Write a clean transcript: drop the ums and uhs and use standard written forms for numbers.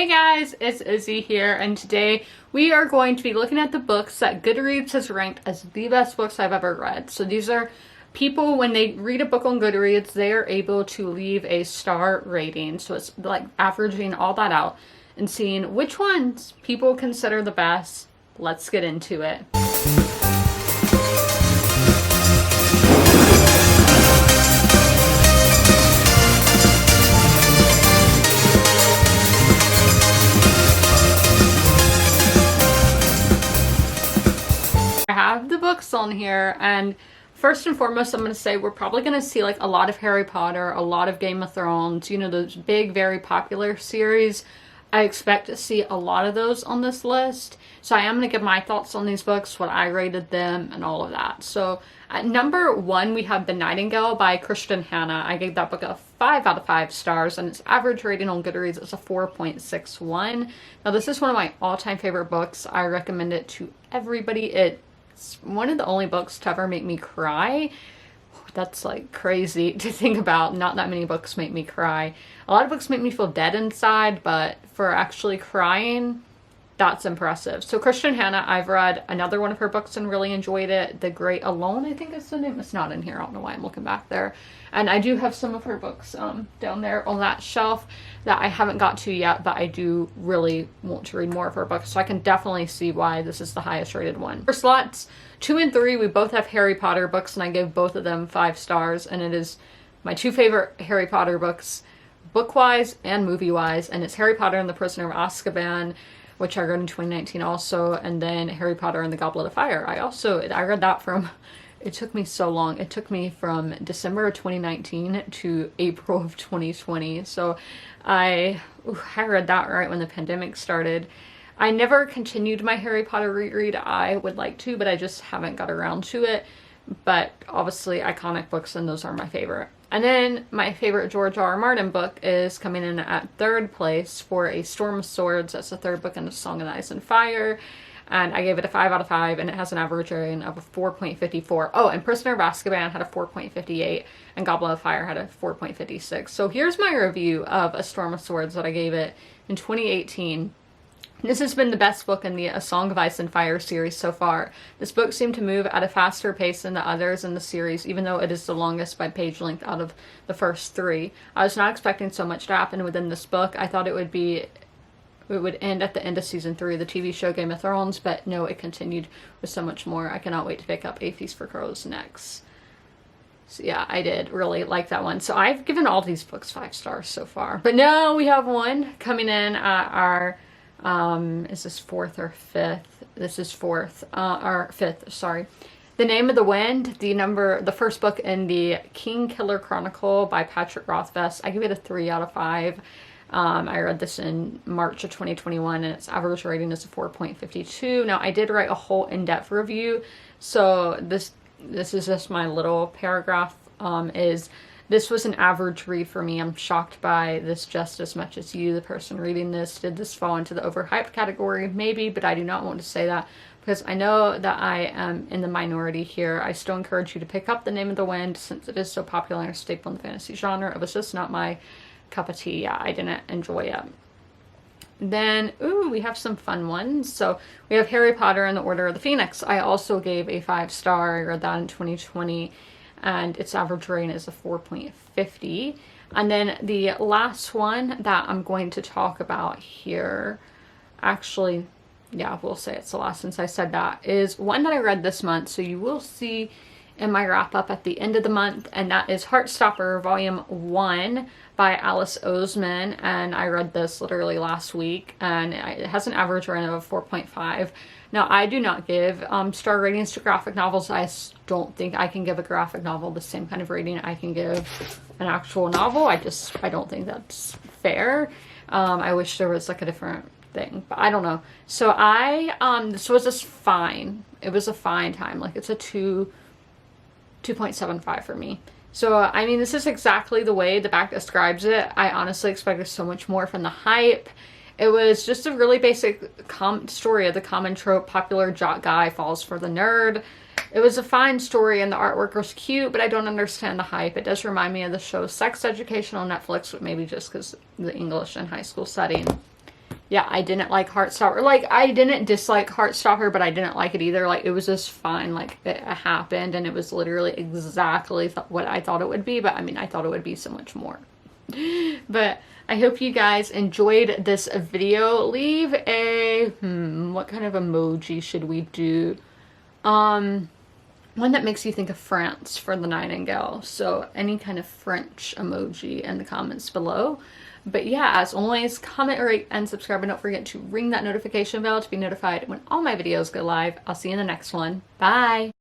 Hey guys, it's Izzy here, and today we are going to be looking at the books that Goodreads has ranked as the best books I've ever read. So these are people, when they read a book on Goodreads, they are able to leave a star rating. So it's like averaging all that out and seeing which ones people consider the best. Let's get into it. I have the books on here, and first and foremost, I'm going to say we're probably going to see like a lot of Harry Potter, a lot of Game of Thrones, you know, those big, very popular series. I expect to see a lot of those on this list. So I am going to give my thoughts on these books, what I rated them, and all of that. So at number 1, we have The Nightingale by Christian Hannah. I gave that book a 5 out of 5 stars, and its average rating on Goodreads is a 4.61. Now, this is one of my all-time favorite books. I recommend it to everybody. It's one of the only books to ever make me cry. That's like crazy to think about. Not that many books make me cry. A lot of books make me feel dead inside, but for actually crying, that's impressive. So Christian Hannah, I've read another one of her books and really enjoyed it. The Great Alone, I think is the name. It's not in here. I don't know why I'm looking back there. And I do have some of her books down there on that shelf that I haven't got to yet, but I do really want to read more of her books. So I can definitely see why this is the highest rated one. For slots 2 and 3, we both have Harry Potter books, and I give both of them 5 stars. And it is my 2 favorite Harry Potter books, book-wise and movie-wise. And it's Harry Potter and the Prisoner of Azkaban, which I read in 2019 also, and then Harry Potter and the Goblet of Fire. I read that from, it took me so long. It took me from December of 2019 to April of 2020. So I read that right when the pandemic started. I never continued my Harry Potter reread. I would like to, but I just haven't got around to it. But obviously iconic books, and those are my favorite. And then my favorite George R. R. Martin book is coming in at 3rd place for A Storm of Swords. That's the 3rd book in A Song of Ice and Fire. And I gave it a 5 out of 5, and it has an average rating of a 4.54. Oh, and Prisoner of Azkaban had a 4.58, and Goblet of Fire had a 4.56. So here's my review of A Storm of Swords that I gave it in 2018. This has been the best book in the A Song of Ice and Fire series so far. This book seemed to move at a faster pace than the others in the series, even though it is the longest by page length out of the first 3. I was not expecting so much to happen within this book. I thought it would end at the end of season 3 of the TV show Game of Thrones, but no, it continued with so much more. I cannot wait to pick up A Feast for Crows next. So yeah, I did really like that one. So I've given all these books 5 stars so far. But now we have one coming in at our is this 4th or 5th? This is 4th, or 5th, sorry. The Name of the Wind, the first book in the King Killer Chronicle by Patrick Rothfuss. I give it a 3 out of 5. I read this in March of 2021, and its average rating is a 4.52. Now, I did write a whole in-depth review, so this is just my little paragraph, This was an average read for me. I'm shocked by this just as much as you, the person reading this. Did this fall into the overhyped category? Maybe, but I do not want to say that because I know that I am in the minority here. I still encourage you to pick up The Name of the Wind since it is so popular and a staple in the fantasy genre. It was just not my cup of tea. Yeah, I didn't enjoy it. Then, we have some fun ones. So we have Harry Potter and the Order of the Phoenix. I also gave a 5 star. I read that in 2020. And its average rating is a 4.50. And then the last one that I'm going to talk about here, actually, yeah, we'll say it's the last since I said that, is one that I read this month. So you will see in my wrap up at the end of the month, and that is Heartstopper Volume 1 by Alice Oseman. And I read this literally last week, and it has an average rating of 4.5. Now, I do not give star ratings to graphic novels. I don't think I can give a graphic novel the same kind of rating I can give an actual novel. I don't think that's fair. I wish there was like a different thing, but I don't know. So this was just fine. It was a fine time. Like, it's a 2.75 for me. So, I mean, this is exactly the way the back describes it. I honestly expected so much more from the hype. It was just a really basic story of the common trope, popular jock guy falls for the nerd. It was a fine story and the artwork was cute, but I don't understand the hype. It does remind me of the show Sex Education on Netflix, but maybe just because the English and high school setting. yeah, I didn't like Heartstopper. Like, I didn't dislike Heartstopper, but I didn't like it either. Like, it was just fine. Like, it happened, and it was literally exactly what I thought it would be. But I mean, I thought it would be so much more. But I hope you guys enjoyed this video. Leave a what kind of emoji should we do? One that makes you think of France for the Nightingale. So any kind of French emoji in the comments below. But yeah, as always, comment, rate, and subscribe. And don't forget to ring that notification bell to be notified when all my videos go live. I'll see you in the next one. Bye!